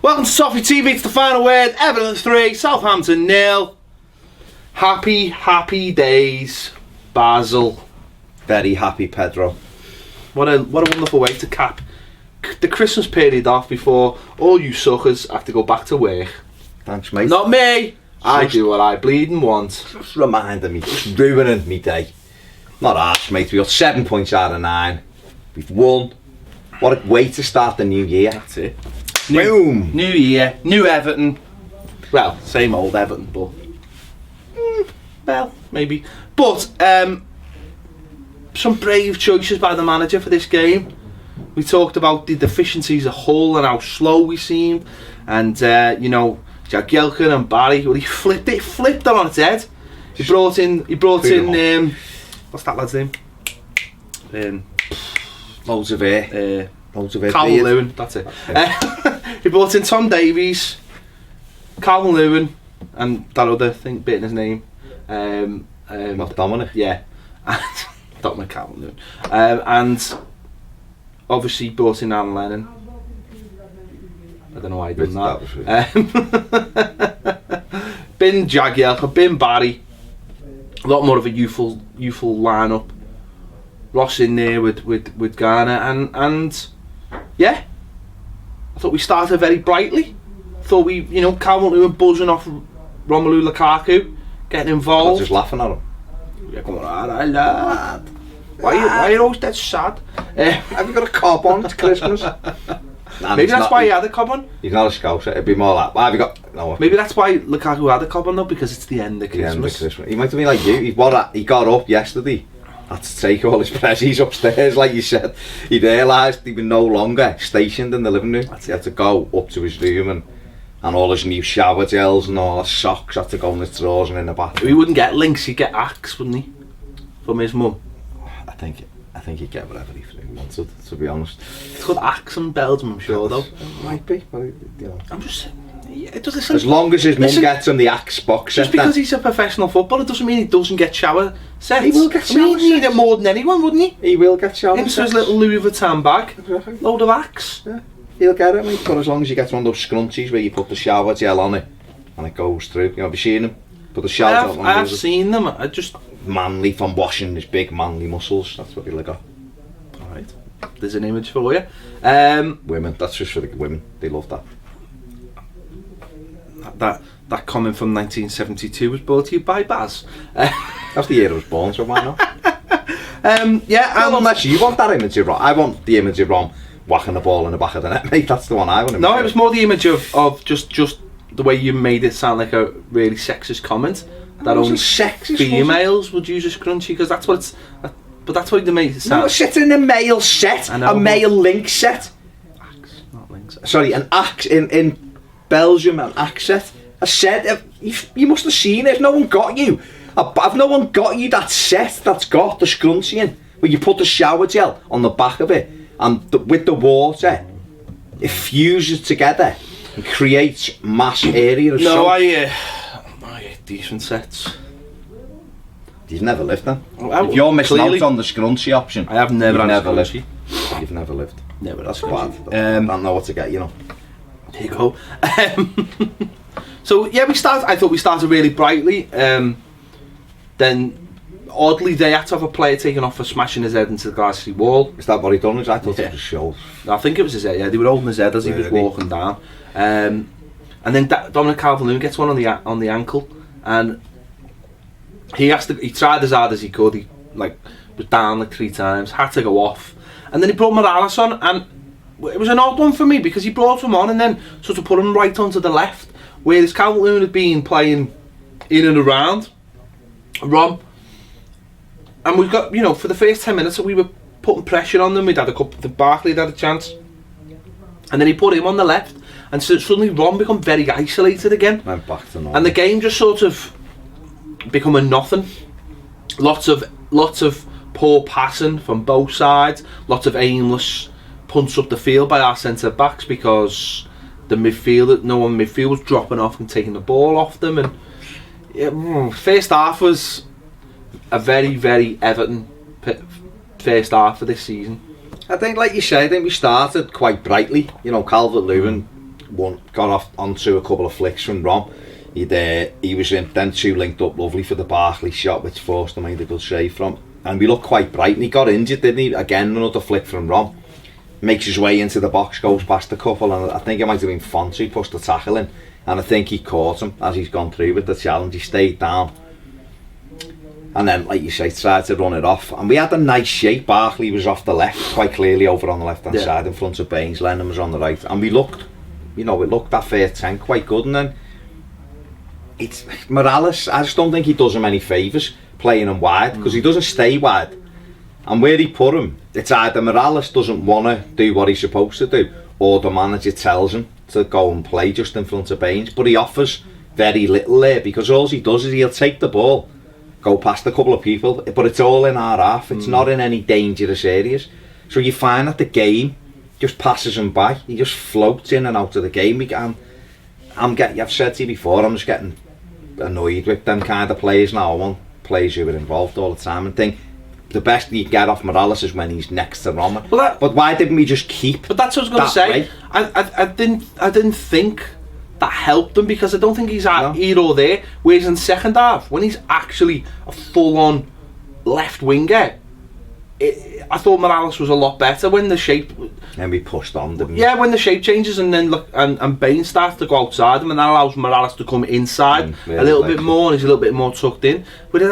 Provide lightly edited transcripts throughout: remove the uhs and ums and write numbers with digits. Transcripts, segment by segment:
Welcome to Toffee TV, it's the final word. Everton 3, Southampton 0. Happy days, Basil. Very happy, Pedro. What a wonderful way to cap the Christmas period off before all you suckers have to go back to work. Thanks, mate. Not me. I do what I bleeding want. Just reminding me, just ruining me day. Not harsh, mate. We got 7 points out of 9. We've won. What a way to start the new year. That's it. Boom. New year, new Everton. Well, same old Everton, but well, maybe. But some brave choices by the manager for this game. We talked about the deficiencies as a whole and how slow we seemed, and you know, Jagielka and Barry. Well, he flipped it on its head. He brought in what's that lad's name? Loads of air. Calvin Lewin, that's it. He brought in Tom Davies, Calvin Lewin, and that other thing bit in his name. Not Dominic. Yeah, Dominic Calvin Lewin, and obviously brought in Alan Lennon. I don't know why he done that. Bin Jagielka, bin Barry. A lot more of a youthful lineup. Ross in there with Garner and yeah, I thought we started very brightly. Thought we, you know, Calvin Lewin buzzing off Romelu Lukaku, getting involved. I was just laughing at him. Yeah, come on, alright, lad. Why are you always that sad? Have you got a cob on? It's Christmas. Maybe that's why he had a cob on. He's not a scouser. It'd be more like, why have you got? No. Maybe that's why Lukaku had a cob on though, because it's the end of Christmas. He might have been like you. He got up yesterday. Had to take all his prezzies upstairs, like you said. He'd realised he was no longer stationed in the living room. He had to go up to his room and all his new shower gels and all his socks had to go in the drawers and in the bathroom. He wouldn't get links, he'd get Axe, wouldn't he? From his mum. I think he'd get whatever he wanted, to be honest. It's called Axe in Belgium, I'm sure, though. It might be, but you know. I'm just saying. Yeah, as long as his mum gets him the Axe box set. Just because he's a professional footballer doesn't mean he doesn't get shower sets. He will get shower sets. He'd need it more than anyone, wouldn't he? He will get shower into sets. His little Louis Vuitton bag. Exactly. Load of Axe. Yeah. He'll get it, mate, but as long as he gets one of those scrunchies where you put the shower gel on it and it goes through. You know, have you seen him? Put the shower gel on. I have seen them. I just manly from washing his big manly muscles. That's what he'll got. Alright. There's an image for you. Women, that's just for the women. They love that. That comment from 1972 was brought to you by Baz. That's the year I was born, so why not? Yeah, well, unless you want that image of Ron. I want the image of Ron whacking the ball in the back of the net, mate. That's the one I want. No, it was more the image of just the way you made it sound like a really sexist comment. That only females would use a scrunchie, because that's what it's. But that's what they made it sound. No, it's in a male set, a male link set. Axe, not links. Sorry, an axe in Belgium, an axe set. A set. You must have seen it. If no one got you, if no one got you that set that's got the scrunchie in, where you put the shower gel on the back of it, and with the water, it fuses together and creates mass area of soap. I get decent sets. You've never lived then. If you're missing out on the scrunchie option, I have never lived. You've never lived. Never. That's bad. I don't know what to get, you know. There you go. So yeah, I thought we started really brightly. Then oddly, they had to have a player taken off for smashing his head into the glassy wall. Is that what he done? I thought it was a show. I think it was his head. Yeah, they were holding his head as he was walking down. And then Dominic Calvin-Lewin gets one on the ankle, and he tried as hard as he could. He was down like 3 times, had to go off, and then he brought Morales on, and it was an odd one for me because he brought him on and then sort of put him right onto the left, whereas Calvin-Lewin had been playing in and around Rom. And we've got, you know, for the first 10 minutes we were putting pressure on them. We'd had a couple, the Barkley had a chance, and then he put him on the left, and so suddenly Rom become very isolated again. Went back to normal. And the game just sort of become a nothing. Lots of poor passing from both sides. Lots of aimless punts up the field by our centre backs because no one midfield was dropping off and taking the ball off them. And yeah, first half was a very, very Everton first half of this season. I think, like you say, we started quite brightly. You know, Calvert-Lewin got off onto a couple of flicks from Rom. He was in, then 2 linked up lovely for the Barkley shot, which Forster made a good save from. And we looked quite bright, and he got injured, didn't he? Again, another flick from Rom. Makes his way into the box, goes past a couple, and I think it might have been Fonte who pushed the tackle in. And I think he caught him as he's gone through with the challenge. He stayed down. And then, like you say, tried to run it off. And we had a nice shape. Barkley was off the left, quite clearly over on the left-hand side in front of Baines. Lennon was on the right. And we looked, it looked that first 10 quite good. And then, it's Morales, I just don't think he does him any favours playing him wide, because he doesn't stay wide. And where he put him, it's either Morales doesn't want to do what he's supposed to do, or the manager tells him to go and play just in front of Baines. But he offers very little there, because all he does is he'll take the ball, go past a couple of people, but it's all in our half. It's not in any dangerous areas. So you find that the game just passes him by. He just floats in and out of the game. I've said to you before, I'm just getting annoyed with them kind of players now. I want players who are involved all the time, and think the best you get off Morales is when he's next to Roma. But why didn't we just keep? But that's what I was going to say. I didn't think that helped him, because I don't think he's at here or there. Whereas in second half, when he's actually a full-on left winger, I thought Morales was a lot better when the shape. And we pushed on, didn't we? Yeah, when the shape changes, and then and Baines starts to go outside him, and that allows Morales to come inside a little bit more, and he's a little bit more tucked in. But then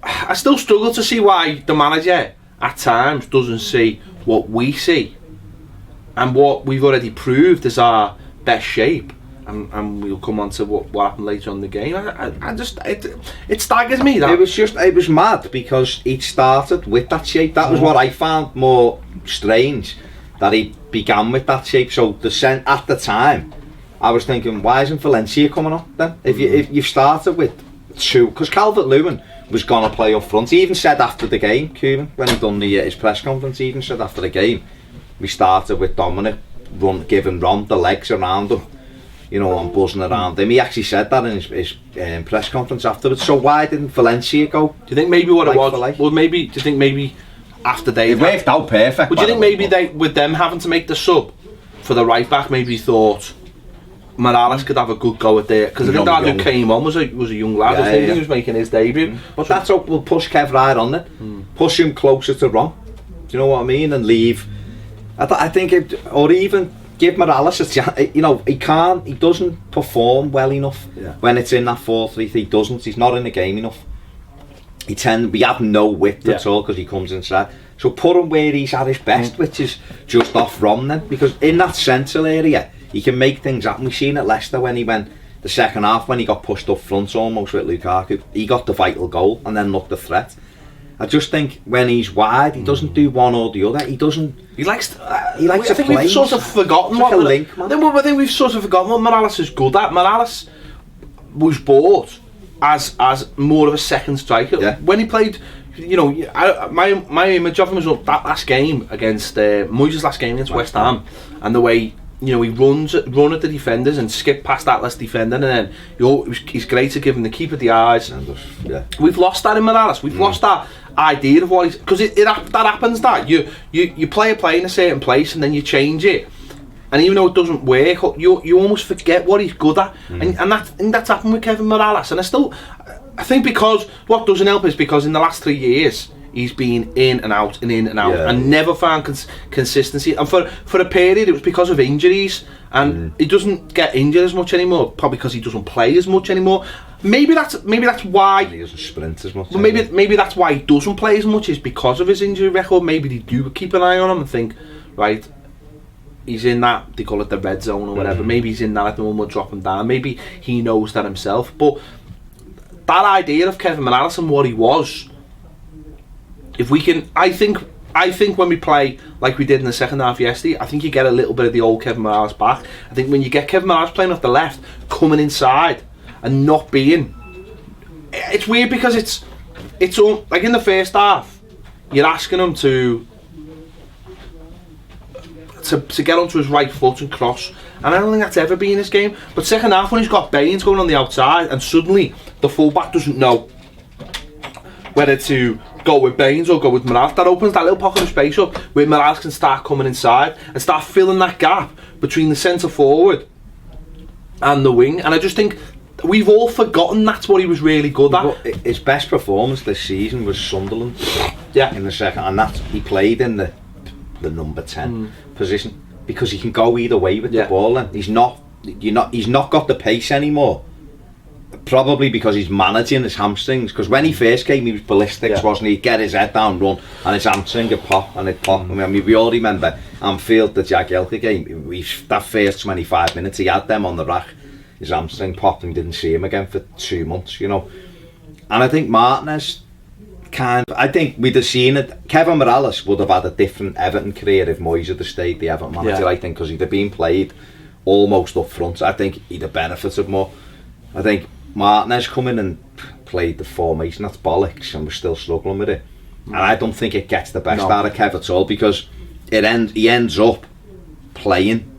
I still struggle to see why the manager at times doesn't see what we see, and what we've already proved is our best shape. And we'll come on to what happened later on in the game. It staggers me that it was mad, because he started with that shape. That was what I found more strange, that he began with that shape. So at the time, I was thinking, why isn't Valencia coming on then? If you've started with 2, because Calvert-Lewin was going to play up front. He even said after the game, Koeman, when he done his press conference, he even said after the game, we started with Dominic giving Ron the legs around him, and buzzing around him. He actually said that in his press conference afterwards. So why didn't Valencia go? Do you think maybe what it was? Well, do you think maybe after it worked out perfect? Would you think maybe with them having to make the sub for the right back, maybe thought Morales could have a good go at there, because I think that who came on was a young lad. I think he was making his debut. But that's up. We'll push Kev right on it. Push him closer to Ron. Do you know what I mean? And leave. I think or even give Morales a chance. He doesn't perform well enough when it's in that 4-3. He doesn't. He's not in the game enough. We have no width at all, because he comes inside. So put him where he's at his best, which is just off Rom then, because in that central area he can make things happen. We've seen at Leicester when he went the second half, when he got pushed up front almost with Lukaku. He got the vital goal and then looked the threat. I just think when he's wide, he doesn't do one or the other. He doesn't. He likes to play. I think we've sort of forgotten what. I think we've sort of forgotten what Morales is good at. Morales was bought as more of a second striker. Yeah. When he played, my image of him was that last game against Moyes' last game against West Ham, and the way he run at the defenders and skip past that last defender, and then he's great at giving the keeper the eyes. We've lost that in Morales. We've lost that idea of what he's, because that happens. That you play a play in a certain place and then you change it, and even though it doesn't work, you almost forget what he's good at, and that's happened with Kevin Morales. And I think because what doesn't help is because in the last 3 years he's been in and out and never found consistency. And for a period it was because of injuries, and he doesn't get injured as much anymore, probably because he doesn't play as much anymore. Maybe that's why he doesn't sprint as much. Well, maybe that's why he doesn't play as much, is because of his injury record. Maybe they do keep an eye on him and think, right, he's in that, they call it the red zone or whatever. Maybe he's in that at the moment, we'll drop him down. Maybe he knows that himself. But that idea of Kevin Morales and what he was, if we can, I think when we play like we did in the second half yesterday, I think you get a little bit of the old Kevin Morales back. I think when you get Kevin Morales playing off the left, coming inside and not being, it's weird, because it's all, like in the first half you're asking him to get onto his right foot and cross, and I don't think that's ever been his game. But second half, when he's got Baines going on the outside and suddenly the fullback doesn't know whether to go with Baines or go with Morales. That opens that little pocket of space up where Morales can start coming inside and start filling that gap between the centre forward and the wing. And I just think we've all forgotten that's what he was really good at. His best performance this season was Sunderland. Yeah. In the second, and that he played in the number 10 position because he can go either way with the ball. And he's not got the pace anymore. Probably because he's managing his hamstrings. Because when he first came, he was ballistic, wasn't he? He'd get his head down, run, and his hamstring would pop and it'd pop. I mean, we all remember Anfield, the Jagielka game. That first 25 minutes, he had them on the rack. His hamstring popped and didn't see him again for 2 months, you know. And I think Martinez I think we'd have seen it. Kevin Morales would have had a different Everton career if Moyes had stayed the Everton manager, I think, because he'd have been played almost up front. I think he'd have benefited more. I think Martinez come in and played the formation, that's bollocks, and we're still struggling with it. And I don't think it gets the best out of Kev at all, because he ends up playing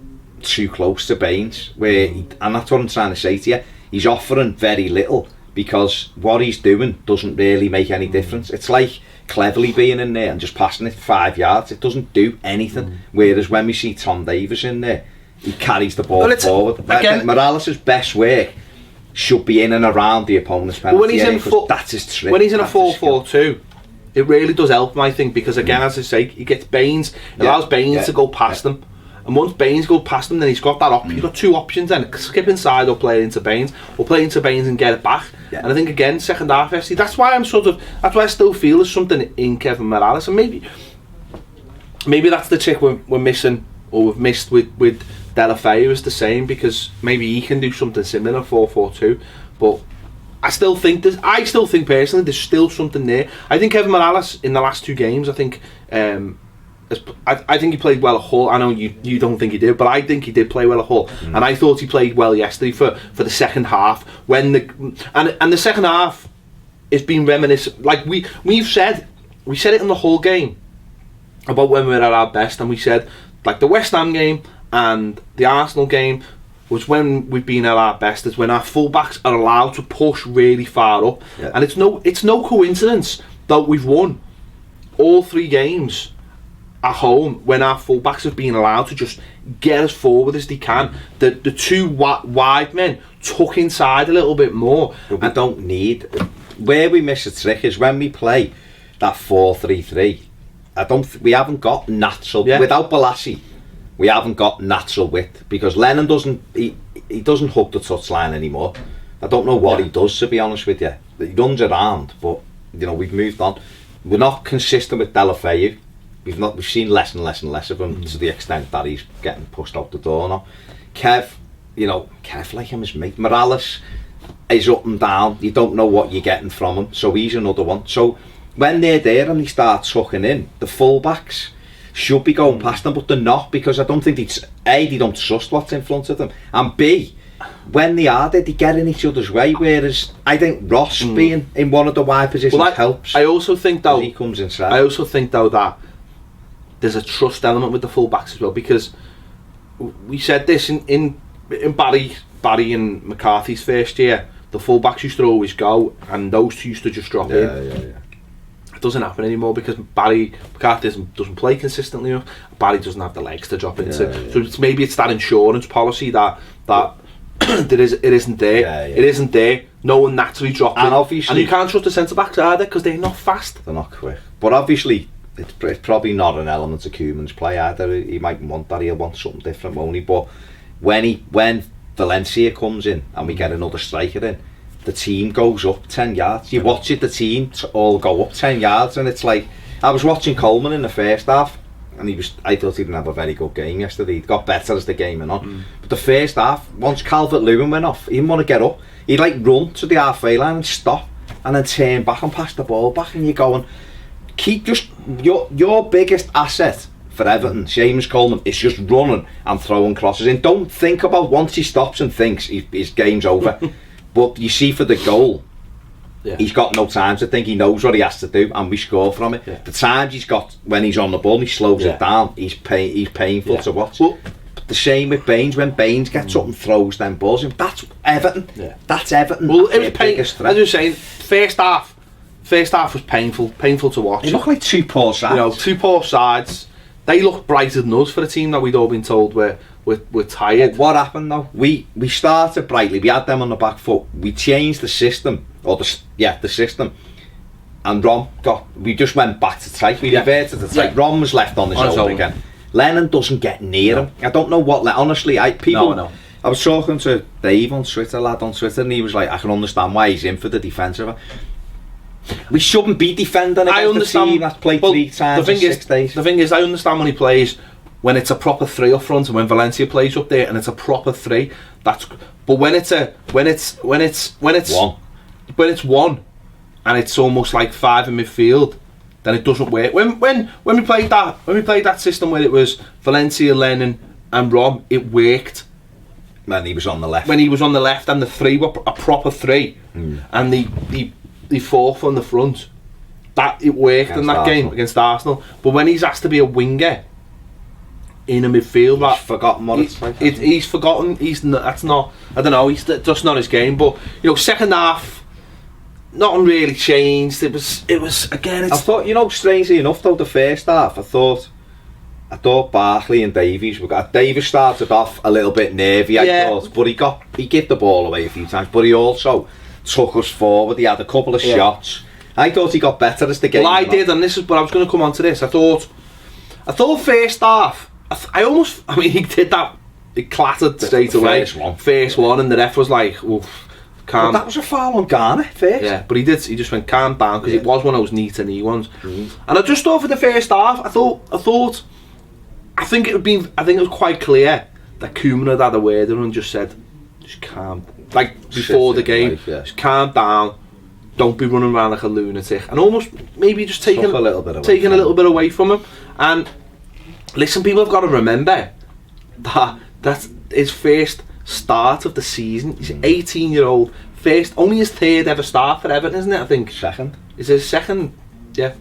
too close to Baines, and that's what I'm trying to say to you. He's offering very little because what he's doing doesn't really make any difference. It's like Cleverly being in there and just passing it 5 yards. It doesn't do anything. Whereas when we see Tom Davies in there, he carries the ball forward. Again, Morales' best work should be in and around the opponent's penalty area, because that's his trick. When he's in a 4-4-2, it really does help him, I think, because again, as I say, he gets Baines, allows Baines to go past him. And once Baines goes past him, then he's got that he's got two options then: skip inside or play into Baines, or play into Baines and get it back. And I think again, second half FC, that's why I still feel there's something in Kevin Morales, and maybe that's the trick we're missing, or we've missed with Delafeu, is the same, because maybe he can do something similar 4-4-2, but I still think personally there's still something there. I think Kevin Morales in the last 2 games, I think he played well at Hull. I know you don't think he did, but I think he did play well at Hull, and I thought he played well yesterday for the second half. When the second half has been reminiscent, like we said it in the Hull game about when we were at our best, and we said like the West Ham game and the Arsenal game was when we've been at our best, is when our fullbacks are allowed to push really far up, and it's no coincidence that we've won all 3 games at home when our fullbacks have been allowed to just get as forward as they can. The 2 wide men tuck inside a little bit more. But we don't need. Where we miss a trick is when we play that 4-3-3. We haven't got natural without Balassi. We haven't got natural width, because Lennon doesn't hook the touchline anymore. I don't know what he does, to be honest with you. He runs around, but we've moved on. We're not consistent with Delafeu. We've seen less and less and less of him, to the extent that he's getting pushed out the door now. Kev like him as mate. Morales is up and down. You don't know what you're getting from him, so he's another one. So when they're there and they start tucking in, the full-backs should be going past them, but they're not, because I don't think they don't trust what's in front of them, and B, when they are there, they get in each other's way. Whereas I think Ross being in one of the wide positions helps. I also think though he comes inside. I also think though that there's a trust element with the full-backs as well, because we said this in Barry and McCarthy's first year. The full-backs used to always go, and those 2 used to just drop in. It doesn't happen anymore, because McCarthy doesn't play consistently enough. Barry doesn't have the legs to drop into. So maybe it's that insurance policy that it isn't there. It isn't there. No one naturally drops in. Obviously, and you can't trust the centre backs either, because they're not fast. They're not quick. But obviously, it's probably not an element of Koeman's play either. He might want that. He'll want something different, won't he? But when Valencia comes in and we get another striker in, the team goes up 10 yards. You watch it, the team all go up 10 yards, and it's like, I was watching Coleman in the first half, and I thought he didn't have a very good game yesterday. He got better as the game went on. But the first half, once Calvert-Lewin went off, he didn't want to get up. He'd like run to the halfway line and stop, and then turn back and pass the ball back, and you're going, keep just your biggest asset for Everton, Seamus Coleman, is just running and throwing crosses in. Don't think about once he stops and thinks his game's over. But you see, for the goal, he's got no time to think. He knows what he has to do, and we score from it. The times he's got when he's on the ball, he slows it down. He's painful to watch. Well, the same with Baines. When Baines gets up and throws them balls in, that's Everton. That's Everton. Well, it was painful. As you were saying, first half First half was painful to watch. They look like two poor sides. You know, two poor sides. They look brighter than us for a team that we'd all been told we're tired. What happened though? We started brightly. We had them on the back foot. We changed the system, the system. And we just went back to tight. We reverted to tight. Ron was left on his own again. Lennon doesn't get near him. I don't know what. Honestly, I was talking to Dave on Twitter, and he was like, I can understand why he's in for the defensive. We shouldn't be defending against the team that's played 3 times in 6 days. The thing is, I understand when he plays, when it's a proper 3 up front, and when Valencia plays up there and it's a proper 3. But when it's one, and it's almost like 5 in midfield, then it doesn't work. When we played that system where it was Valencia, Lennon, and Rom, it worked. When he was on the left. When he was on the left, and the 3 were a proper 3, and the 4th on the front, that it worked against in that game against Arsenal. But when he's asked to be a winger in a midfield, he's forgotten what it's like. He's forgotten. That's not. I don't know. He's just not his game. But second half, nothing really changed. It was again. I thought, strangely enough though, the first half, I thought Barkley and Davies Davies started off a little bit nervy, I thought, but he gave the ball away a few times, but he also took us forward. He had a couple of shots. I thought he got better as the game. Well, I did, and this is. But I was going to come on to this. I thought first half. He did that. He clattered straight away. First one, and the ref was like, "Oof, calm." But that was a foul on Garner first. Yeah, but he just went calm down because it was one of those knee-to-knee ones. And I just thought for the first half, I think it was quite clear that Koeman had a word and just said, "Just calm." Like before the game, just calm down. Don't be running around like a lunatic, and almost maybe just taking a little bit away from him. And listen, people have got to remember that that's his first start of the season. He's an 18-year-old, only his 3rd ever start for Everton, isn't it? I think second. Is his second? Yeah.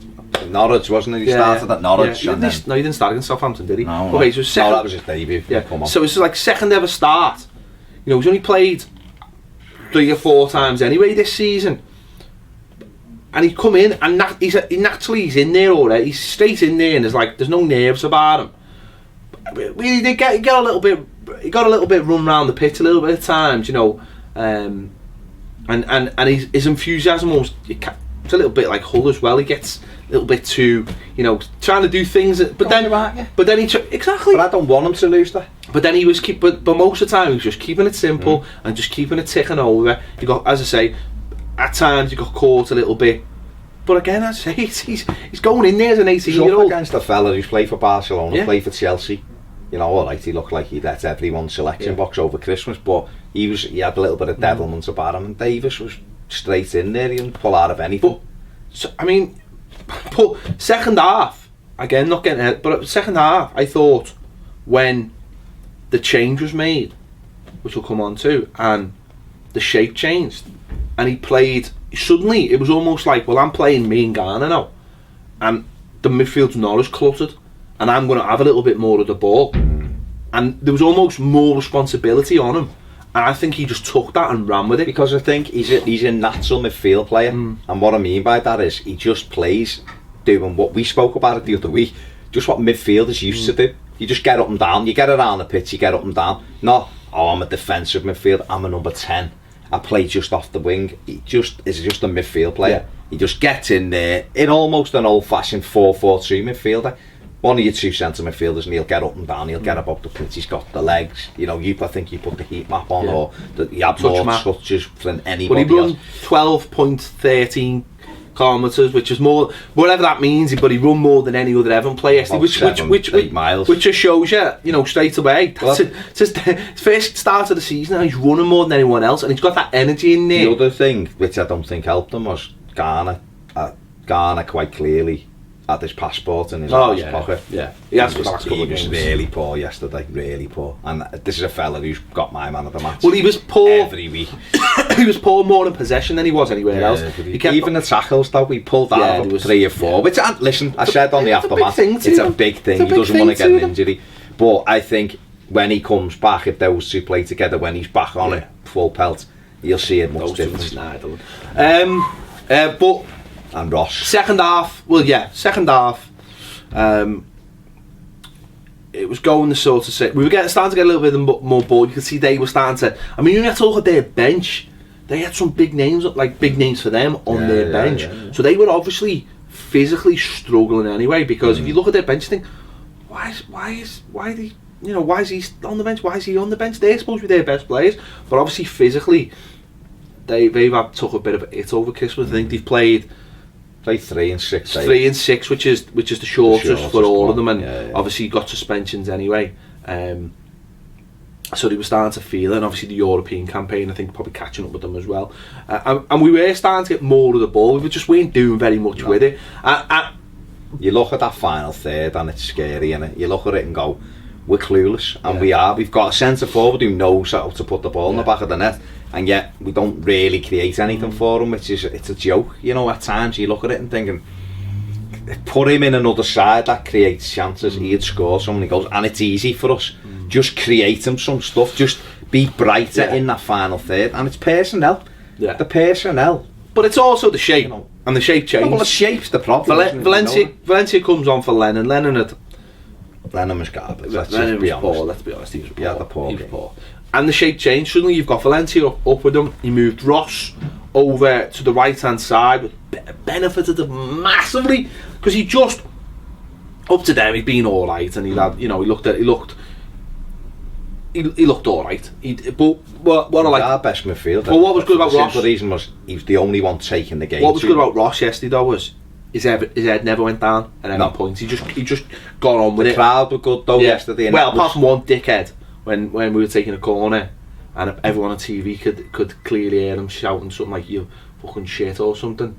Norwich, wasn't it? He started at Norwich. Yeah. No, he didn't start against Southampton, did he? No. Okay, so second. No, that was his debut. Yeah. So it's like second ever start. He's only played 3 or 4 times anyway this season, and he come in and he's in there already. He's straight in there, and there's no nerves about him. Really, he got a little bit run around the pitch a little bit of times, and his enthusiasm almost, it's a little bit like Hull as well. He gets a little bit too, trying to do things, but then exactly. But I don't want him to lose that. But then he was but most of the time he was just keeping it simple and just keeping it ticking over. You got, as I say, at times he got caught a little bit. But again, as I say, he's going in there as an 18-year-old. He's up against a fella who's played for Barcelona, played for Chelsea. Alright, he looked like he let everyone's selection box over Christmas, but he had a little bit of devilment about him, and Davis was straight in there. He didn't pull out of anything. But second half, again, not getting ahead, but second half, I thought when the change was made, which we'll come on to, and the shape changed, and he played, suddenly it was almost like, well, I'm playing me and Garner now, and the midfield's not as cluttered, and I'm going to have a little bit more of the ball, and there was almost more responsibility on him, and I think he just took that and ran with it. Because I think he's a natural midfield player, and what I mean by that is he just plays doing what we spoke about it the other week, just what midfielders used to do. You just get up and down, you get around the pitch, you get up and down. Not, I'm a defensive midfield, I'm a number 10, I play just off the wing. He is just a midfield player. He just gets in there in almost an old-fashioned 4-4-2 midfielder. One of your 2 centre midfielders, and he'll get up and down, he'll get above the pitch, he's got the legs. I think you put the heat map on, or you have more touches than anybody else. But he run 12.13 kilometres, which is more, whatever that means, but he run more than any other Everton player, which 8 miles, which just shows you, straight away. That's it's his first start of the season, and he's running more than anyone else, and he's got that energy in there. The other thing, which I don't think helped him, was Garner quite clearly had his passport in his pocket. Yeah, he was really poor yesterday, really poor. And this is a fella who's got my man of the match. Well, he was poor every week. He was poor more in possession than he was anywhere else. Even the tackles though, we pulled that up 3 or 4. Which, listen, I said on the aftermath, it's a big thing. He doesn't want to get an injury. But I think when he comes back, if those 2 play together, when he's back on it, full pelt, you'll see it much different. But And Ross. Second half, second half. It was going the sort of we were starting to get a little bit more bored. You could see they were starting to. I mean, you have to look at their bench. They had some big names, like big names for them on their bench. Yeah. So they were obviously physically struggling anyway. Because if you look at their bench, you think, why is he on the bench? Why is he on the bench? They're supposed to be their best players, but obviously physically, they've took a bit of a hit over Christmas. I think they've played 3 and 6. 3 and 6, which is the shortest for all of them, and obviously got suspensions anyway. So they were starting to feel it, and obviously the European campaign, I think, probably catching up with them as well. And we were starting to get more of the ball. We weren't doing very much with it. You look at that final third, and it's scary, innit? You look at it and go, we're clueless, and we are. We've got a centre forward who knows how to put the ball in the back of the net, and yet we don't really create anything for him, it's a joke. You know, at times you look at it and thinking, put him in another side that creates chances, he'd score so many goals, and it's easy for us. Just create him some stuff, just be brighter in that final third, and it's personnel. The personnel. But it's also the shape, and the shape changed. Well, the shape's the problem. Valencia comes on for Lennon. Lennon was garbage. Lennon was poor, let's be honest. He was poor. Yeah, he was poor. And the shape changed. Suddenly you've got Valencia up with him. He moved Ross over to the right hand side, which benefited him massively, because he just up to them he'd been all right, and he looked all right. But what I like, our best midfielder. But what was good about Ross? The reason was he was the only one taking the game. What was good about Ross yesterday though was his head never went down at any point. He just got on with it. The crowd were good though yesterday. Well, apart from one dickhead when we were taking a corner, and everyone on TV could clearly hear him shouting something like "you fucking shit" or something.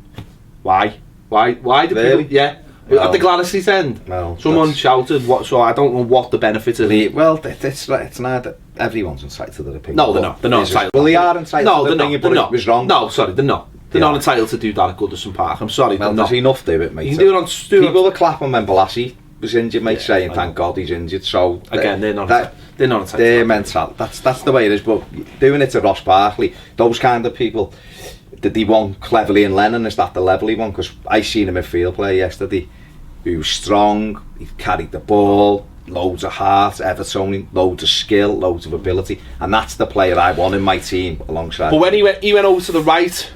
Why did really? People? Yeah. Well, at the Gladys end, someone shouted. What? So I don't know what the benefit of it. Well, it's not that everyone's entitled to their opinion. No, they're not. They're not entitled. Well, they are entitled. No, to they're not. But it was wrong. No, sorry, they're not. They're not entitled to do that at Goodison Park. I'm sorry. Well, there's enough to it, mate. You can do it on. People were clapping when Balassi was injured, mate, saying thank God he's injured. So again, they're not entitled. They're mental. That's the way it is. But doing it to Ross Barkley, those kind of people. Did he won cleverly in Lennon? Is that the level he won? Because I seen a midfield player yesterday who was strong, he carried the ball, loads of heart, Everton, loads of skill, loads of ability, and that's the player I want in my team alongside. But when he went over to the right,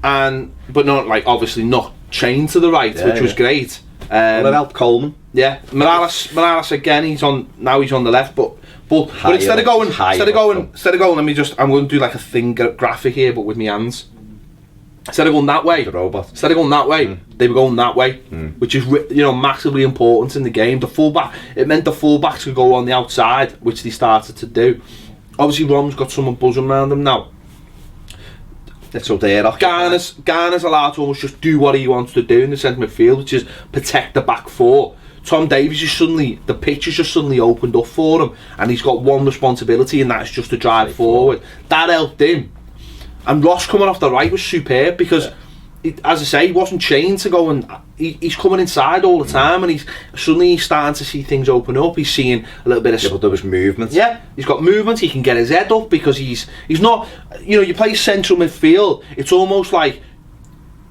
but not like obviously not chained to the right, which was great. Well, it helped Coleman. Yeah, Morales again. He's on the left, but instead of going, let me just. I'm going to do like a thing graphic here, but with my hands. Instead of going that way, they were going that way, which is massively important in the game. It meant the fullbacks could go on the outside, which they started to do. Obviously, Rom's got someone buzzing around him now. So Garner's allowed to almost just do what he wants to do in the centre midfield, which is protect the back four. Tom Davies the pitch has just suddenly opened up for him, and he's got one responsibility, and that's just to drive forward. That helped him. And Ross coming off the right was superb because, as I say, he wasn't chained to go, and he's coming inside all the time, and he's starting to see things open up. He's seeing a little bit of. Yeah, but there was movement. Yeah, he's got movement. He can get his head up because he's not. You play central midfield. It's almost like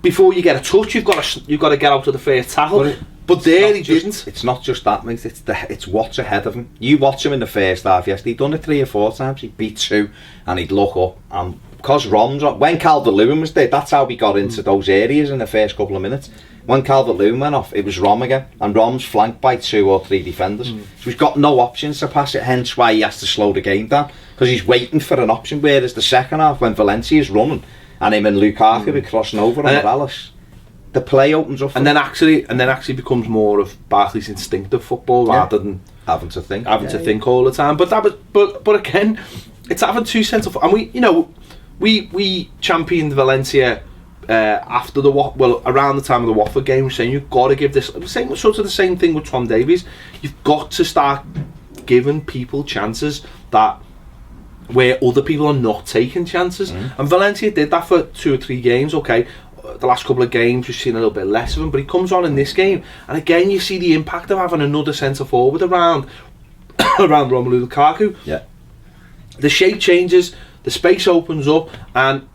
before you get a touch, you've got to get out of the first tackle. But there he didn't. It's not just that, mate. It's what's ahead of him. You watch him in the first half yesterday. He'd done it 3 or 4 times. He'd beat 2, and he'd look up and. Because when Calvert-Lewin was there, that's how we got into those areas in the first couple of minutes. When Calvert-Lewin went off, it was Rom again, and Rom's flanked by 2 or 3 defenders. So he's got no options to pass it, hence why he has to slow the game down, because he's waiting for an option. Whereas the second half, when Valencia's running, and him and Lukaku are crossing over on Morales, the play opens up. And then actually becomes more of Barkley's instinctive football rather than having to think all the time. But again, it's having 2 centre forwards, and we championed Valencia after around the time of the Watford game. We're saying you've got to give this the same thing with Tom Davies. You've got to start giving people chances where other people are not taking chances. And Valencia did that for 2 or 3 games. Okay, the last couple of games we've seen a little bit less of him, but he comes on in this game, and again you see the impact of having another centre forward around Romelu Lukaku. Yeah, the shape changes. The space opens up, and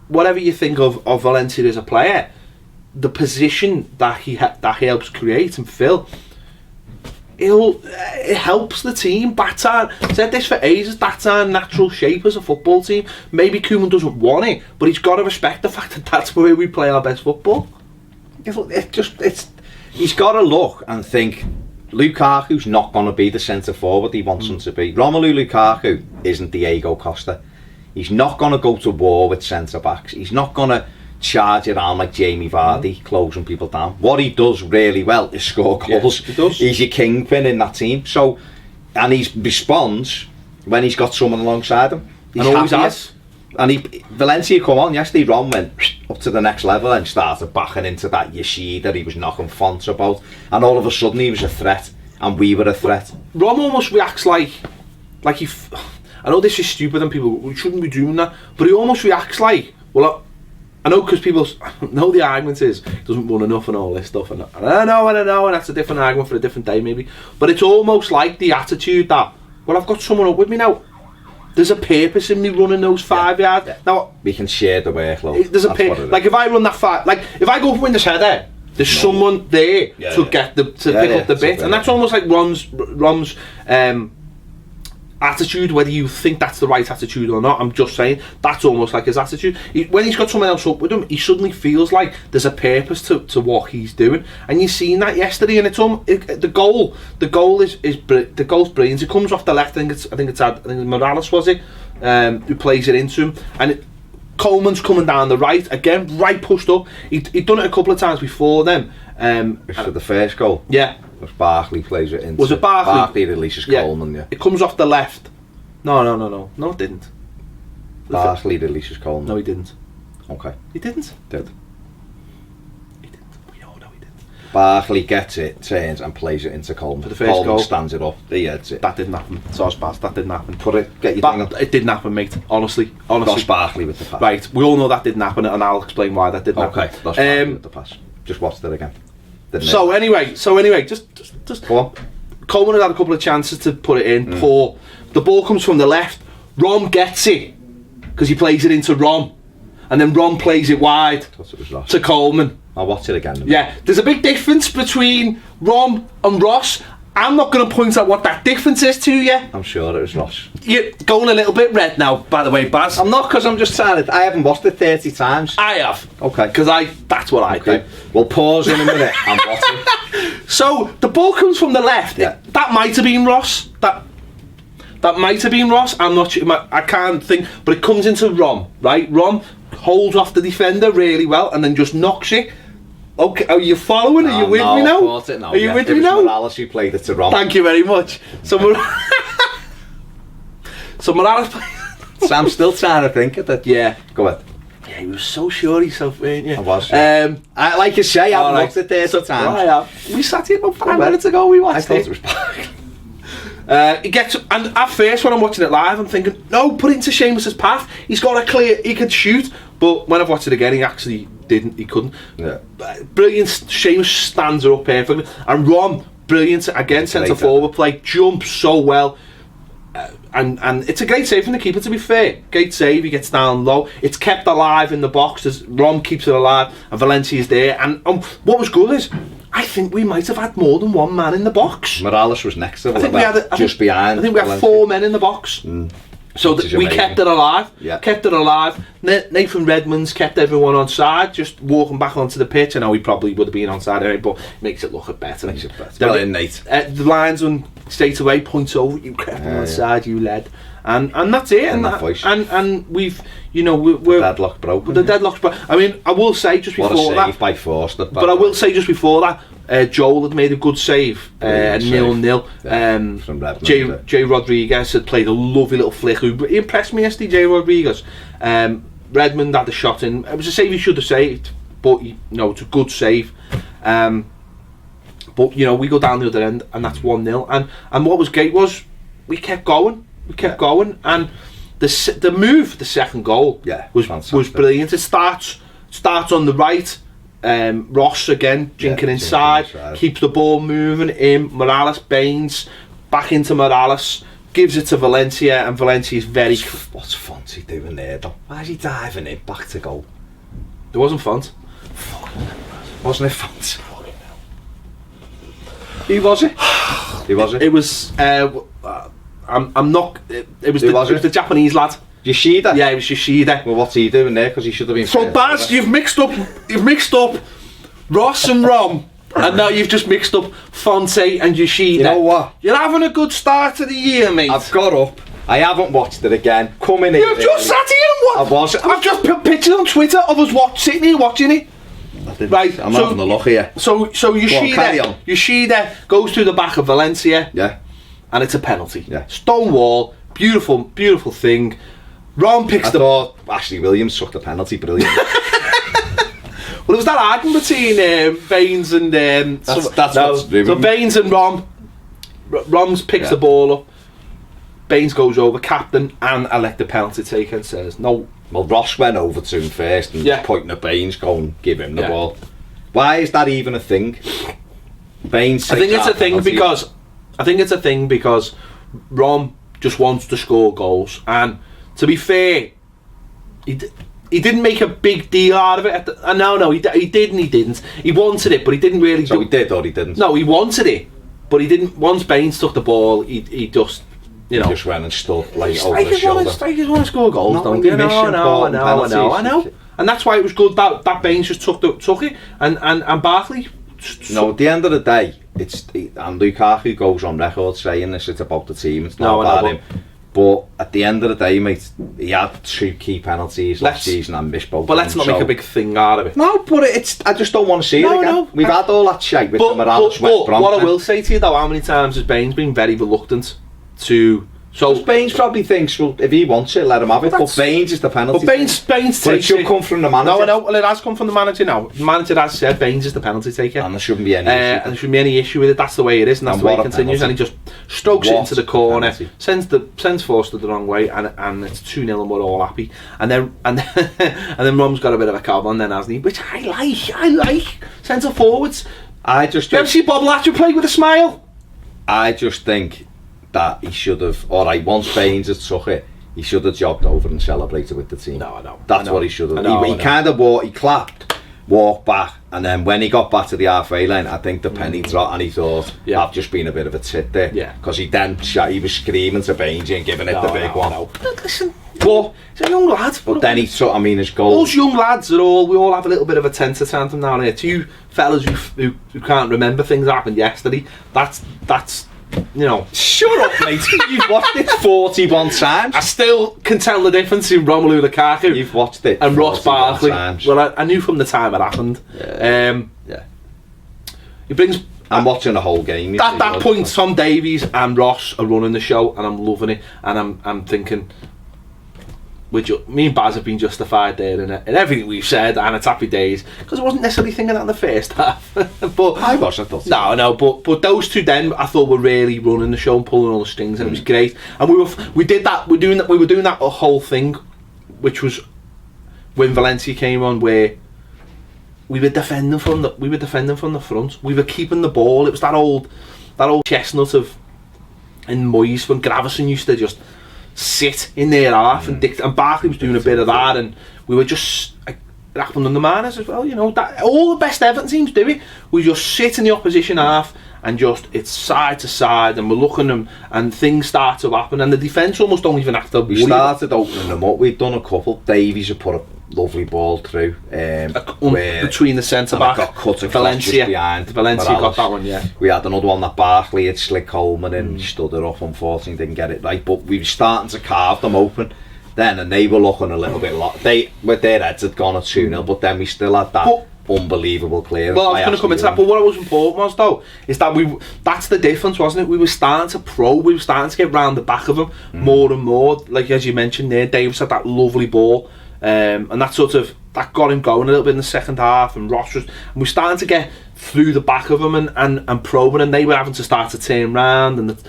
whatever you think of Valencia as a player, the position that he helps create and fill, it helps the team. That's our, said this for ages, that's our natural shape as a football team. Maybe Koeman doesn't want it, but he's got to respect the fact that that's where we play our best football. He's got to look and think, Lukaku's not going to be the centre forward he wants him to be. Romelu Lukaku isn't Diego Costa. He's not going to go to war with centre backs. He's not going to charge around like Jamie Vardy, closing people down. What he does really well is score goals. He does. He's your kingpin in that team. So, and he responds when he's got someone alongside him. He's and always happier. has. And Valencia come on yesterday. Ron went up to the next level and started backing into that Yoshida that he was knocking fonts about. And all of a sudden he was a threat, and we were a threat. Ron almost reacts like he. I know this is stupid and people, we shouldn't be doing that, but he almost reacts like, well, I know, because people know the argument is he doesn't run enough and all this stuff, and I know, and that's a different argument for a different day maybe, but it's almost like the attitude that, well, I've got someone up with me now, there's a purpose in me running those 5 yards. Yeah. Now we can share the workload. There's a purpose. Like if I run that far, like if I go for Windows header, there's someone there to get the pick up the bit, and that's almost like Ron's attitude. Whether you think that's the right attitude or not, I'm just saying that's almost like his attitude. When he's got someone else up with him, he suddenly feels like there's a purpose to what he's doing, and you've seen that yesterday. And the goal is the goal's brilliant. It comes off the left. I think it's Morales, was it, who plays it into him, and Coleman's coming down the right again, right pushed up. He'd done it a couple of times before then. For the first goal, yeah, was Barkley plays it into. Was it Barkley? Barkley releases Coleman, yeah. It comes off the left. No, it didn't. Barkley releases Coleman. No, he didn't. Okay. He didn't. Did. He didn't. We all know he didn't. Barkley gets it, turns and plays it into Coleman. For the first Coleman goal. Stands it up. He heads it. That didn't happen. Sauce pass. That didn't happen. Get your thing on. It didn't happen, mate. Honestly. That's Barkley with the pass. Right. We all know that didn't happen, and I'll explain why that didn't happen. Okay. That's Barkley with the pass. Just watched it again. So anyway, just go on. Coleman had a couple of chances to put it in. Poor. The ball comes from the left. Rom gets it because he plays it into Rom, and then Rom plays it wide to Coleman. I'll watch it again. Yeah, there's a big difference between Rom and Ross. I'm not going to point out what that difference is to you. I'm sure it was Ross. You're going a little bit red now, by the way, Baz. I'm not, because I'm just trying to. I haven't watched it 30 times. I have. Okay. Because that's what I do. We'll pause in a minute and watch it. So the ball comes from the left. Yeah. That might have been Ross. That might have been Ross. I'm not sure. I can't think. But it comes into Rom, right? Rom holds off the defender really well and then just knocks it. Okay, are you following? Are you with me now? Are you with me now? Morales who played it to Rom. Thank you very much. So Morales. So I'm still trying to think of it. Yeah. Go ahead. Yeah, he was so sure himself, weren't you? I was. I like you say, I've watched it 30 times. I have. We sat here about 5 minutes ago. We watched it. I thought it was back. He gets, and at first when I'm watching it live, I'm thinking, no, put it into Seamus's path. He's got a clear. He could shoot, but when I've watched it again, he actually didn't. He couldn't. Yeah. Brilliant. Seamus stands her up perfectly, and Ron, brilliant again. Centre forward play, jumps so well. And it's a great save from the keeper, to be fair. Great save, he gets down low. It's kept alive in the box as Rom keeps it alive and Valencia's there. And what was good is, I think we might have had more than one man in the box. Morales was next to him, behind. I think we had 4 men in the box. So we kept it alive. Yeah. Kept it alive. Nathan Redmond's kept everyone on side, just walking back onto the pitch. I know he probably would have been on side anyway, but makes it look better. Well in, Nate. The linesman straight away points over. You kept him on side, you led, and that's it. And we've, we're deadlock broken. The deadlock's broken. I mean, I will say just before what a that. save by Forster. But I will say just before that, Joel had made a good save, 0-0. From Redmond. Jay Rodriguez had played a lovely little flick. He impressed me yesterday, Jay Rodriguez. Redmond had the shot in. It was a save he should have saved, but it's a good save. But we go down the other end, and that's 1-0. And what was great was we kept going. And the move, the second goal, was brilliant. It starts on the right. Ross again jinking inside, keeps the ball moving in. Morales Baines back into Morales, gives it to Valencia, and Valencia's very. What's Fonte doing there though? Why is he diving it back to goal? There wasn't Font. Wasn't it fancy? Who was it? Who was it? It was. I'm not. It was the Japanese lad. Yoshida? Yeah, it was Yoshida. Well, what's he doing there? Because he should have been. So Baz, you've mixed up Ross and Rom, and now you've just mixed up Fonte and Yoshida. You know what? You're having a good start to the year, mate. I've got up. I haven't watched it again. Come in here. You've just sat here and watched. I've just put pictures on Twitter of us sitting here watching it. Right, I'm having a look here. So Yoshida goes through the back of Valencia. Yeah. And it's a penalty. Yeah. Stone wall, beautiful thing. Ron picks I thought Ashley Williams took the penalty, brilliant. Well, it was that argument between Baines and so Baines and Rom. Rom's picks the ball up. Baines goes over, captain and elected penalty taker, and says no. Well, Ross went over to him first and pointing at Baines, going, give him the ball. Why is that even a thing? Baines. I think it's a thing because Rom just wants to score goals, and to be fair, he didn't make a big deal out of it. He did and he didn't. He wanted it, but he didn't really. So he did or he didn't? No, he wanted it, but he didn't. Once Baines took the ball, he just. You know, just went and stood like over his shoulder. Strikers want to score goals, don't they? I know. And that's why it was good that Baines just took it, and Barkley. No, at the end of the day, and Lukaku goes on record saying this. It's about the team. It's not about him. But at the end of the day, mate, he had 2 key penalties last season and missed both. But let's not make a big thing out of it. No, but I just don't want to see it again. No. We've had all that shit with the Morales West Brom. What I will say to you though, how many times has Baines been very reluctant to? So Baines probably thinks, well, if he wants it, let him have it. But Baines is the penalty. But Baines takes it should come from the manager. No, I know. Well, it has come from the manager now. The manager has said Baines is the penalty taker, and there shouldn't be any issue. And there shouldn't be any issue with it. That's the way it is, and that's the way it continues. And he just strokes it into the corner, sends Forster the wrong way, and it's 2-0, and we're all happy. And then Rom's got a bit of a cob on, then hasn't he? Which I like. Centre forwards. You ever see Bob Latcher play with a smile? I just think that he should have, alright, once Baines had took it, he should have jogged over and celebrated with the team. No, I know. That's what he should have. He kind of he clapped, walked back, and then when he got back to the halfway line, I think the penny dropped, and he thought, I've just been a bit of a tit there. Yeah. Because he was screaming to Baines and giving it the big one. Listen, but he's a young lad. But then he took, his goal. Those young lads we all have a little bit of a temper tantrum down here. 2 fellas who can't remember things that happened yesterday. That's you know. Shut up, mate. You've watched it 41 times. I still can tell the difference in Romelu Lukaku. You've watched it and Ross Barkley. Times. Well, I knew from the time it happened. He brings. I'm watching the whole game. At that point, Tom Davies and Ross are running the show, and I'm loving it. And I'm thinking, me and Baz have been justified there in everything we've said, and it's happy days, because I wasn't necessarily thinking that in the first half. But I thought. No, but those two then I thought were really running the show and pulling all the strings, and it was great. And we were doing that whole thing, which was when Valencia came on, where we were defending from the front. We were keeping the ball. It was that old chestnut in Moyes when Gravison used to just sit in their half, and Barkley was doing a bit of that, and we were just it happened on the Mariners as well, you know, that all the best Everton teams do it. We just sit in the opposition half and just it's side to side, and we're looking them, and things start to happen, and the defence almost don't even have to worry. We started opening them up. We've done a couple. Davies had put a lovely ball through between the centre back, got cut Valencia behind. Valencia Morales. got that one, yeah. We had another one that Barkley had slick Coleman and stood it up. Unfortunately, didn't get it right, but we were starting to carve them open then, and they were looking a little bit with their heads had gone at 2-0, but then we still had that unbelievable clearance. Well, I was going to come into that, but what was important was though is that that's the difference, wasn't it? We were starting to get round the back of them more and more, like as you mentioned there. Davis had that lovely ball, and that got him going a little bit in the second half, and Ross was, and we were starting to get through the back of them and probing, and they were having to start to turn round, and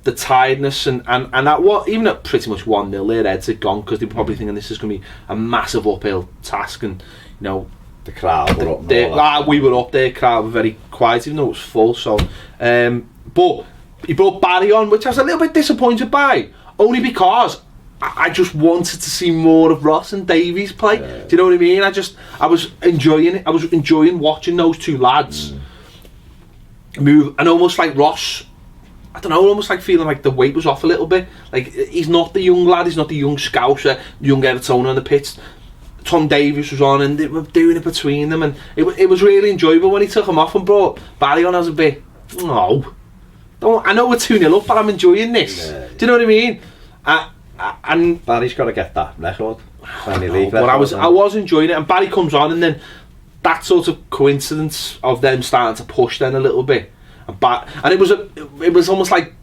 the tiredness and that even at pretty much 1-0 their heads had gone, because they were probably thinking this is going to be a massive uphill task, and you know the crowd were up there. We were up there, crowd were very quiet even though it was full, so but he brought Barry on, which I was a little bit disappointed by, only because I just wanted to see more of Ross and Davies play. Do you know what I mean? I was enjoying it. I was enjoying watching those two lads move, and almost like Ross, I don't know, almost like feeling like the weight was off a little bit. Like, he's not the young lad, he's not the young Scouser, young Everton on the pitch. Tom Davies was on, and they were doing it between them, and it was really enjoyable when he took him off and brought Barry on. I was a bit, no, I know we're 2-0 up, but I'm enjoying this. Do you know what I mean? And Barry's got to get that record. But I was enjoying it, and Barry comes on, and then that sort of coincidence of them starting to push then a little bit. And it was almost like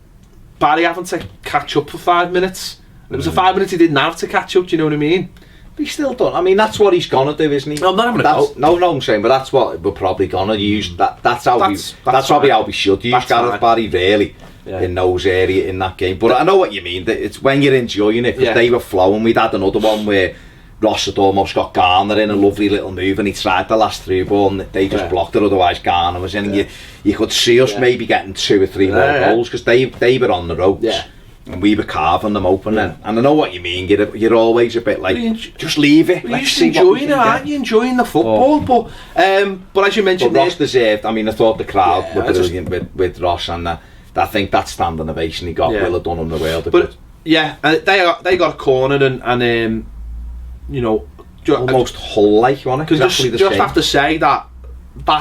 Barry having to catch up for 5 minutes. And it was the 5 minutes he didn't have to catch up. Do you know what I mean? But he's still done. I mean, that's what he's gonna do, isn't he? No, I'm not having a go. No, I'm saying, but that's what we're probably gonna use. That's probably how we should use Gareth Barry, really, in those areas in that game. But I know what you mean. It's when you're enjoying it, because they were flowing. We'd had another one where Ross had almost got Garner in a lovely little move, and he tried the last through ball, and they just blocked it. Otherwise, Garner was in. And you could see us maybe getting 2 or 3 more goals, because they were on the ropes. And we were carving them open then. And I know what you mean, you're always a bit like, just leave it. You're just enjoying it, aren't you? Enjoying the football. But as you mentioned, but Ross deserved, I mean, I thought the crowd were brilliant with Ross, and I think that standing ovation he got will have done him the world. But they got cornered, and you know, almost Hull-like, wasn't it? Because just have to say that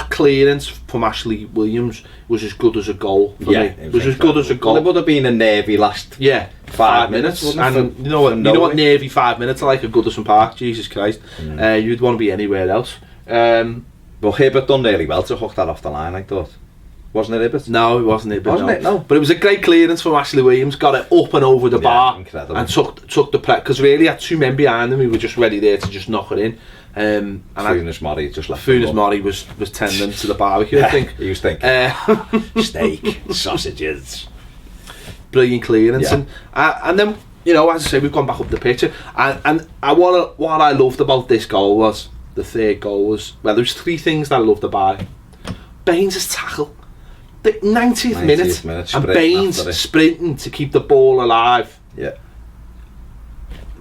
clearance from Ashley Williams was as good as a goal for me. It was as good as a goal. Well, it would have been a nervy last 5 minutes, and you know what nervy 5 minutes are like at Goodison Park. Jesus Christ, you'd want to be anywhere else. Well, Hibbert done really well to hook that off the line, I thought. Wasn't it Hibbert? No, it wasn't Hibbert. Wasn't it? No. But it was a great clearance from Ashley Williams. Got it up and over the bar, incredible. And took the press, because really had 2 men behind him. He was just ready there to just knock it in. And Funes Mori just left. Funes Mori was tending to the barbecue. I think he was thinking steak, sausages. Brilliant clearance, and then, you know, as I say, we've gone back up the pitch, and what I loved about this goal was the third goal was, well, there's 3 things that I loved about it. Baines' tackle, the 90th minute, and Baines sprinting to keep the ball alive. Yeah.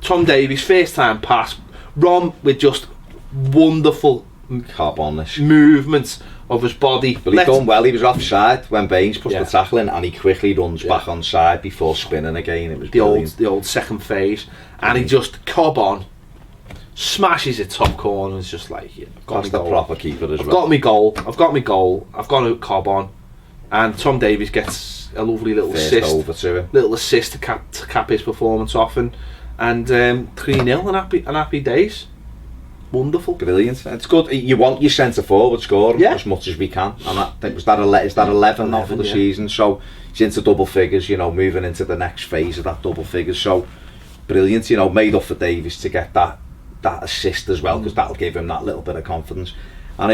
Tom Davies' first time pass, Rom with just wonderful carbonish movements of his body. But he done well. He was offside when Baines pushed the tackle in, and he quickly runs back on side before spinning again. It was the old second phase, and he just cob on, smashes it top corner. It's just like, that's the proper keeper as well. I've got my goal. I've got a cob on, and Tom Davies gets a lovely little assist over to him. Little assist to cap his performance off, and 3-0 and happy days. Wonderful, brilliant. It's good. You want your centre forward scoring as much as we can, and I think is that 11 now for the season. So he's into double figures. You know, moving into the next phase of that double figures. So brilliant. You know, made up for Davies to get that assist as well, because that'll give him that little bit of confidence. And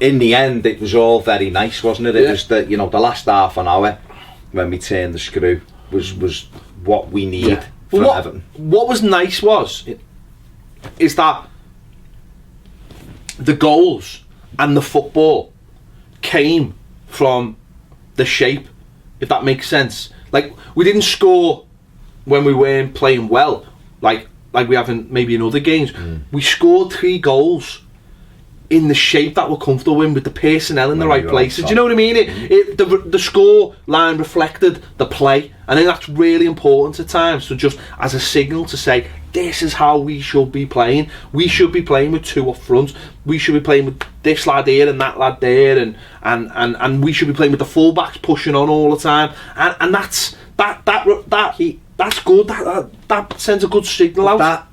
in the end, it was all very nice, wasn't it? It was the last half an hour when we turned the screw was what we need from Everton. What was nice is that the goals and the football came from the shape, if that makes sense. Like, we didn't score when we weren't playing well, like we have maybe in other games. We scored 3 goals in the shape that we're comfortable in, with the personnel in the right places. Do you know what I mean? The score line reflected the play, and I think that's really important at times. So just as a signal to say, this is how we should be playing. We should be playing with 2 up front. We should be playing with this lad here and that lad there, and we should be playing with the fullbacks pushing on all the time. And that's good. That sends a good signal out.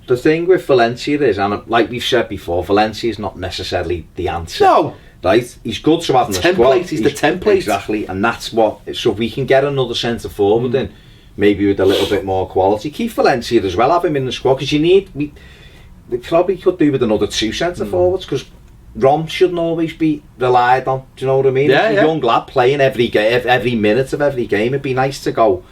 The thing with Valencia is, and like we've said before, Valencia is not necessarily the answer. No. Right? He's good to have in the squad. He's the template. Exactly, and that's what. So if we can get another centre forward in, maybe with a little bit more quality. Keep Valencia as well, have him in the squad, because we probably could do with another 2 centre forwards, because Rom shouldn't always be relied on. Do you know what I mean? He's a young lad playing every minute of every game. It'd be nice to go,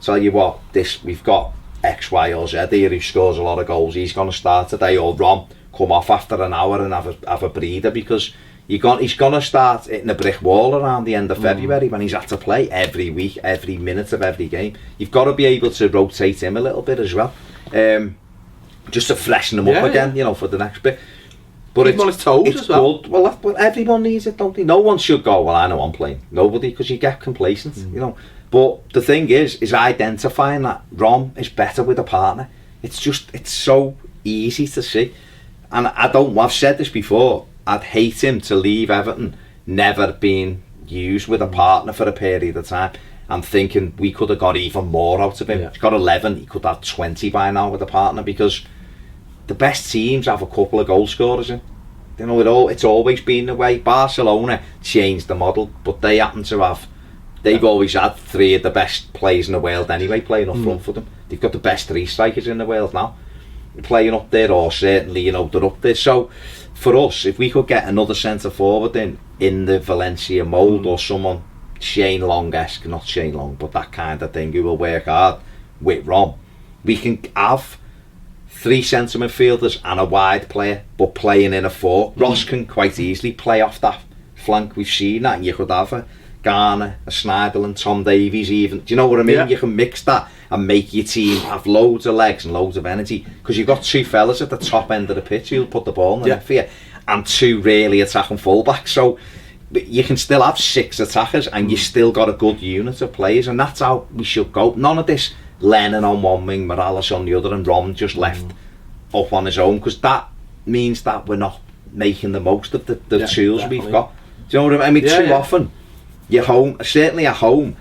tell you what, we've got X, Y or Z here who scores a lot of goals. He's going to start today, or Rom come off after an hour and have a breather, because he's going to start hitting a brick wall around the end of February when he's had to play every week, every minute of every game. You've got to be able to rotate him a little bit as well, just to freshen him up again, you know, for the next bit. But it's on his toes as well. Good. Well, everyone needs it, don't they? No one should go, well, I know I'm playing. Nobody, because you get complacent, you know. But the thing is identifying that Rom is better with a partner. It's so easy to see. And I've said this before, I'd hate him to leave Everton never being used with a partner for a period of time. I'm thinking we could have got even more out of him. He's got 11, he could have 20 by now with a partner, because the best teams have a couple of goal scorers in. You know, it's always been the way. Barcelona changed the model, but they happen to have, they've always had 3 of the best players in the world anyway playing up front for them. They've got the best 3 strikers in the world now playing up there, or certainly, you know, they're up there. So for us, if we could get another centre forward in the Valencia mould, or someone Shane Long-esque, not Shane Long, but that kind of thing, who will work hard with Rom, we can have 3 centre midfielders and a wide player, but playing in a 4. Ross can quite easily play off that flank. We've seen that, and you could have a Garner, a Schneiderlin, Tom Davies even. Do you know what I mean? Yeah. You can mix that and make your team have loads of legs and loads of energy, because you've got 2 fellas at the top end of the pitch who'll put the ball in the net for you, and 2 really attacking fullbacks. So you can still have 6 attackers, and you still got a good unit of players, and that's how we should go. None of this Lennon on one wing, Morales on the other, and Rom just left up on his own, because that means that we're not making the most of the tools definitely. We've got. Do you know what I mean? Too often, you're home, certainly at home,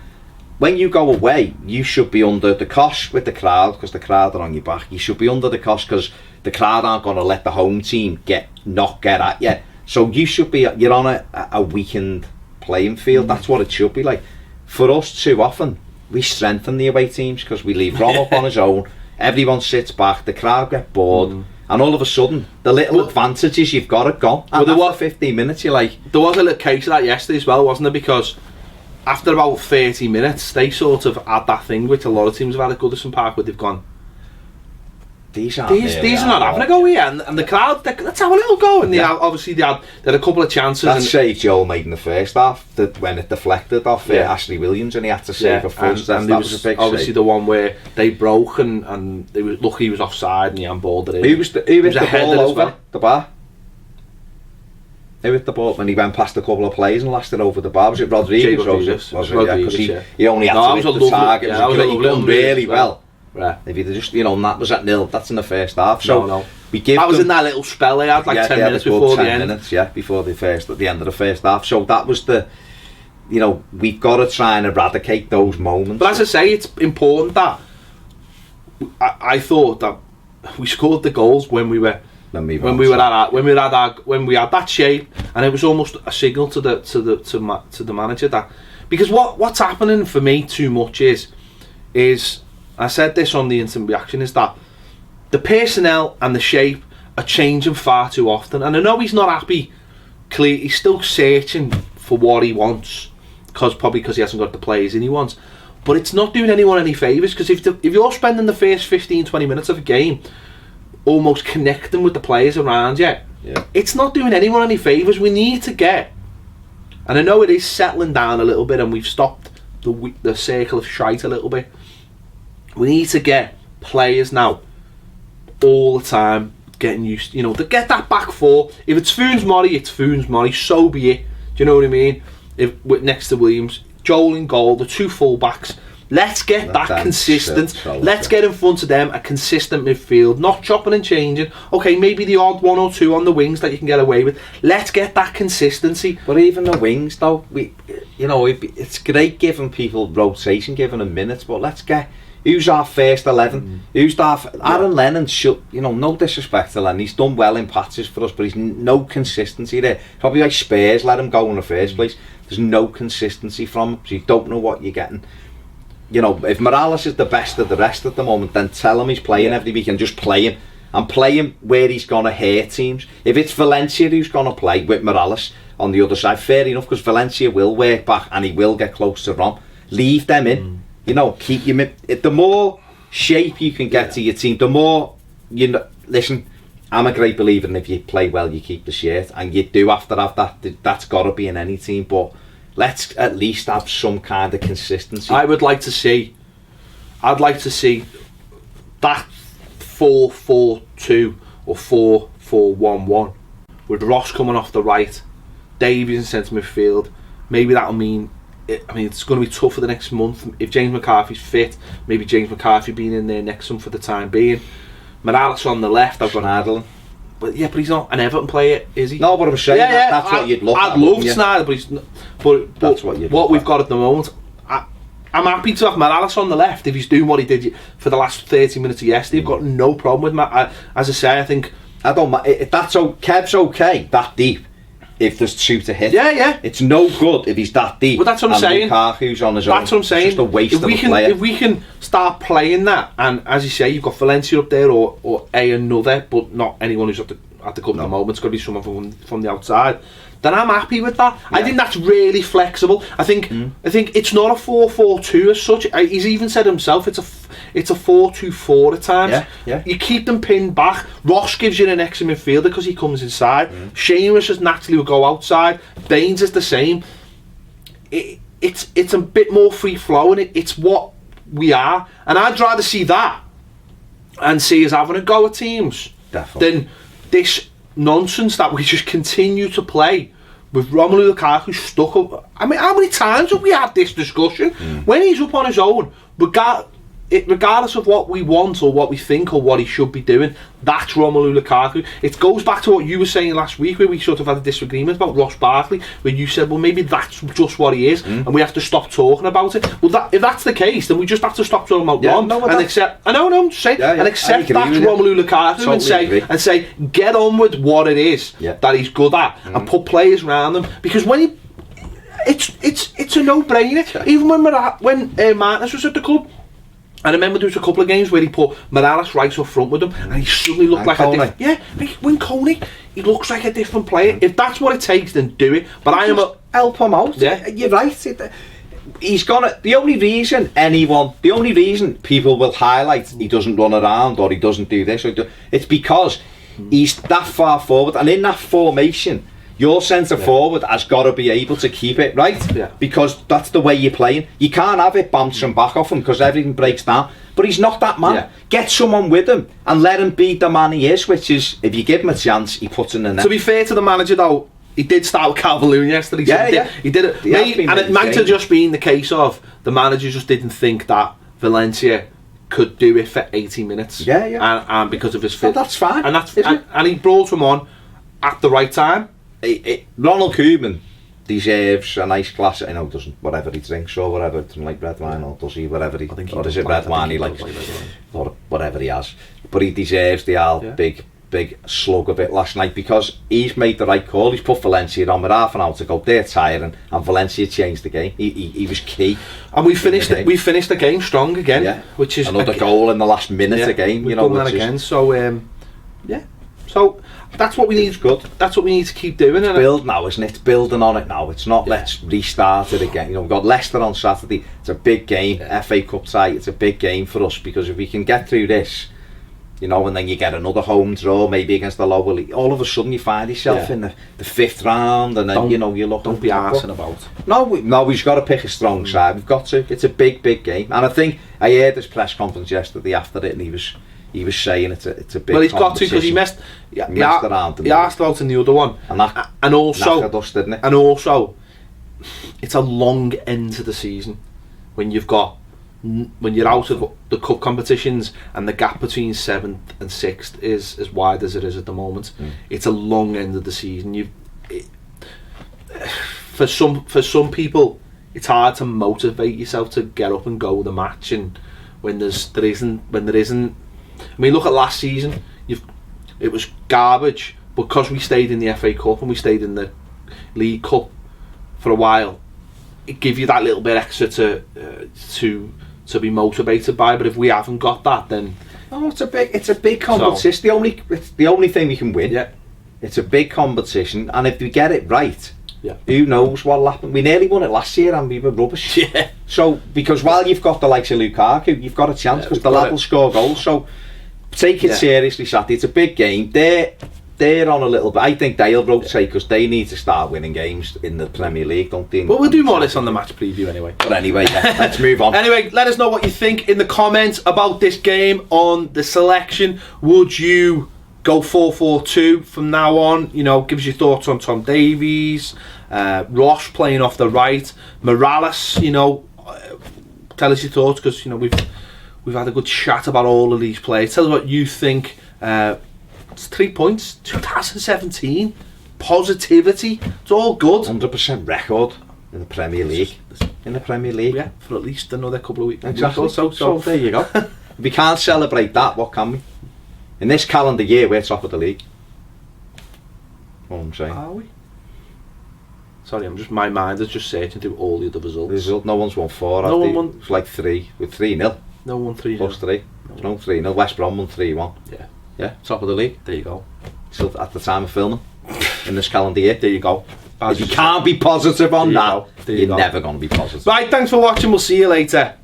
when you go away, you should be under the cosh with the crowd, because the crowd are on your back. You should be under the cosh, because the crowd aren't going to let the home team not get at you. So you should be, you're on a weakened playing field. That's what it should be like. For us, too often, we strengthen the away teams, because we leave Rom up on his own, everyone sits back, the crowd get bored, and all of a sudden the little advantages you've got are gone. And there was 15 minutes, you're like, there was a little case of that yesterday as well, wasn't there? Because after about 30 minutes they sort of had that thing which a lot of teams have had at Goodison Park, where they've gone, these are not having a go here, and the crowd, let's have a little go. And they had a couple of chances. That save Joel made in the first half, that when it deflected off Ashley Williams, and he had to save a full step. And that was a big obviously save. The one where they broke, and they were lucky he was offside and he handballed it in. Who was the ball over the bar? Who hit the ball when he went past a couple of plays and lasted over the bar? Was it Rodriguez? Because he only had to hit the target. He done really well. Right. If you just, you know, and that was at 0, that's in the first half. So we give that was in that little spell they had, like 10 minutes before the end. Before the end of the first half. So that was the, you know, we've got to try and eradicate those moments. But as I say, it's important that I thought that we scored the goals when we had that shape, and it was almost a signal to the manager that, because what's happening for me too much is I said this on the instant reaction, is that the personnel and the shape are changing far too often. And I know he's not happy, clear, he's still searching for what he wants, probably because he hasn't got the players in he wants, but it's not doing anyone any favours, because if you're spending the first 15-20 minutes of a game almost connecting with the players around you, it's not doing anyone any favours. We need to get, and I know it is settling down a little bit, and we've stopped the circle of shite a little bit. We need to get players now all the time getting used, you know, to get that back 4. If it's Foons Murray, it's Foons Murray, so be it. Do you know what I mean? Next to Williams, Joel in goal, the 2 full-backs. Let's get that consistent. Let's get in front of them a consistent midfield, not chopping and changing. Okay, maybe the odd 1 or 2 on the wings that you can get away with. Let's get that consistency. But even the wings, though, it's great giving people rotation, giving them minutes, but let's get... Who's our first 11? Who's Aaron Lennon should, you know, no disrespect to Lennon, he's done well in patches for us, but he's no consistency there. Probably like Spurs let him go in the first place. There's no consistency from him, so you don't know what you're getting. You know, if Morales is the best of the rest at the moment, then tell him he's playing every week and just play him. And play him where he's going to hurt teams. If it's Valencia who's going to play with Morales on the other side, fair enough, because Valencia will work back and he will get close to Rom. Leave them in. You know, keep your... The more shape you can get to your team, the more... Listen, I'm a great believer in if you play well, you keep the shirt, and you do have to have that. That's got to be in any team, but let's at least have some kind of consistency. I'd like to see that 4-4-2 or 4-4-1-1 with Ross coming off the right, Davies in centre midfield. Maybe that'll mean. It's going to be tough for the next month. If James McCarthy's fit, maybe James McCarthy being in there next to him for the time being. Morales on the left. I've got Schneiderlin. But he's not an Everton player, is he? No, but I'm saying that's what you'd look at. I'd love Snyder, but he's not. But that's what we've got at the moment. I'm happy to have Morales on the left if he's doing what he did for the last 30 minutes of yesterday. I've got no problem with that. As I say, I think I don't. That's Kev's okay. That deep. If there's two to hit, it's no good if he's that deep. But that's what I'm saying. Lukaku's on his own. That's what I'm saying. It's just a waste of a player. If we can start playing that, and as you say, you've got Valencia up there, or another, but not anyone who's at the club at the moment. It's got to be someone from the outside. Then I'm happy with that. Yeah. I think that's really flexible. I think it's not a 4-4-2 as such. He's even said himself it's a 4-2-4 at times. Yeah. You keep them pinned back. Ross gives you an extra midfielder because he comes inside. Seamus just naturally will go outside. Baines is the same. It's a bit more free flowing. It's what we are, and I'd rather see that and see us having a go at teams than this nonsense that we just continue to play with Romelu Lukaku stuck up. I mean, how many times have we had this discussion? When he's up on his own, regardless of what we want or what we think or what he should be doing, that's Romelu Lukaku. It goes back to what you were saying last week, where we sort of had a disagreement about Ross Barkley, where you said, well, maybe that's just what he is, and we have to stop talking about it. Well, if that's the case, then we just have to stop talking about Rom and accept. I'm saying, and accept that's Romelu Lukaku, and say, get on with what it is that he's good at, and put players around him. Because when it's a no-brainer. Even when Martinez was at the club, I remember there was a couple of games where he put Morales right up front with him, and he suddenly looked like a different. When Coney, he looks like a different player. If that's what it takes, then do it. But I am help him out. Yeah, you're right. He's gonna. The only reason people will highlight he doesn't run around or he doesn't do this, it's because he's that far forward, and in that formation, your centre forward has got to be able to keep it right, because that's the way you're playing. You can't have it bouncing back off him because everything breaks down. But he's not that man. Get someone with him and let him be the man he is, which is, if you give him a chance, he puts in the net. To be fair to the manager though, he did start with Calvert-Lewin yesterday. He did it. And it might have just been the case of the manager just didn't think that Valencia could do it for 80 minutes. And because of his fit. That's fine. And he brought him on at the right time. Ronald Koeman deserves a nice glass. I know doesn't, whatever he drinks or whatever, doesn't like red wine, or does he, whatever he, or is it red wine he likes, or whatever he has. But he deserves the big slug of it last night, because he's made the right call. He's put Valencia on with half an hour to go. They're tiring, and Valencia changed the game. He was key, and we finished the game strong again, which is another goal in the last minute again. We've done that again. So that's what we need. Good. That's what we need to keep doing. It's build now, isn't it? It's building on it now. It's not let's restart it again. We've got Leicester on Saturday. It's a big game. FA Cup tie. It's a big game for us, because if we can get through this, and then you get another home draw, maybe against the lower league, all of a sudden you find yourself in the fifth round, and then you look. Don't be arsing about. No, we've got to pick a strong side. We've got to. It's a big game, and I think I heard this press conference yesterday after it, and he was saying it's a big. Well, he's got to, because he messed around. He asked about in the other one, and also, didn't it? And also, it's a long end to the season when you're out of the cup competitions, and the gap between 7th and 6th is as wide as it is at the moment. It's a long end of the season. For some people, it's hard to motivate yourself to get up and go the match, and when there isn't. I mean, look at last season. It was garbage, because we stayed in the FA Cup and we stayed in the League Cup for a while. It gives you that little bit extra to be motivated by. But if we haven't got that, then it's a big competition. It's the only thing we can win. Yeah, it's a big competition, and if we get it right, who knows what'll happen? We nearly won it last year and we were rubbish. So because while you've got the likes of Lukaku, you've got a chance, because the lad will score goals. So take it seriously, Saturday. It's a big game. They're on a little bit. I think they'll rotate because they need to start winning games in the Premier League, don't they? But we'll do more of this on the match preview anyway. But anyway, let's move on. Anyway, let us know what you think in the comments about this game on the selection. Would you go 4-4-2 from now on? You know, give us your thoughts on Tom Davies, Ross playing off the right, Morales. You know, tell us your thoughts because you know we've had a good chat about all of these players. Tell us what you think. It's 3 points, 2017, positivity, it's all good. 100% record in the Premier League. Yeah, for at least another couple of weeks. Exactly. So there you go. If we can't celebrate that, what can we? In this calendar year, we're top of the league. What I'm saying. Are we? Sorry, my mind is just searching through all the other results. No one's won 4. No one won. It's like 3. With 3-0. No one 3-0. Plus 3. No 3-0. West Brom won 3-1. Yeah. Yeah, top of the league. There you go. Still at the time of filming. In this calendar year. There you go. If you can't be positive on that, you're go. never going to be positive. Right, thanks for watching. We'll see you later.